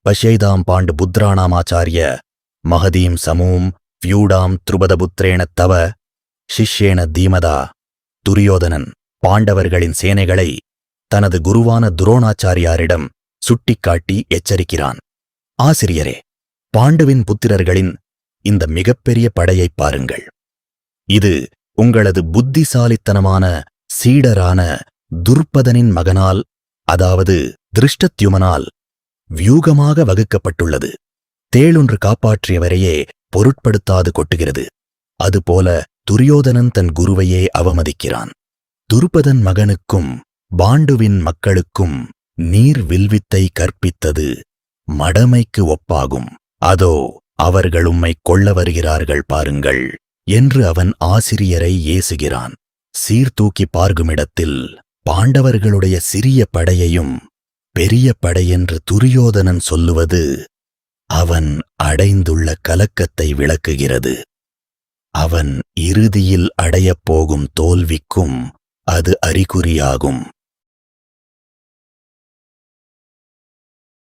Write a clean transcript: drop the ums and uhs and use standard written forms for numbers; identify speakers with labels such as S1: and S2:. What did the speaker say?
S1: பஷ்யைதாம் bond புத்ராணாமாச்சாரிய மகதீம் சமூம் வியூடாம் த்ருபதபுத்ரேண தவ சிஷ்யேன தீமதா. துரியோதனன் பாண்டவர்களின் சேனைகளை தனது குருவான துரோணாச்சாரியாரிடம் சுட்டிக்காட்டி எச்சரிக்கிறான். ஆசிரியரே, பாண்டுவின் புத்திரர்களின் இந்த மிகப்பெரிய படையைப் பாருங்கள். இது உங்களது புத்திசாலித்தனமான சீடரான துர்பதனின் மகனால், அதாவது திருஷ்டத்யுமனால் வியூகமாக வகுக்கப்பட்டுள்ளது. தேளொன்று காப்பாற்றியவரையே பொருட்படுத்தாது கொட்டுகிறது. அதுபோல துரியோதனன் தன் குருவையே அவமதிக்கிறான். துருபதன் மகனுக்கும் பாண்டுவின் மக்களுக்கும் நீர் வில்வித்தை கற்பித்தது மடமைக்கு ஒப்பாகும். அதோ அவர்கள் உம்மை கொள்ள வருகிறார்கள் பாருங்கள் என்று அவன் ஆசிரியரை ஏசுகிறான். சீர்தூக்கி பார்க்குமிடத்தில் பாண்டவர்களுடைய சிறிய படையையும் பெரிய படையென்று துரியோதனன் சொல்லுவது அவன் அடைந்துள்ள கலக்கத்தை விளக்குகிறது. அவன் இறுதியில் அடையப் போகும் தோல்விக்கும் அது அறிகுறியாகும்.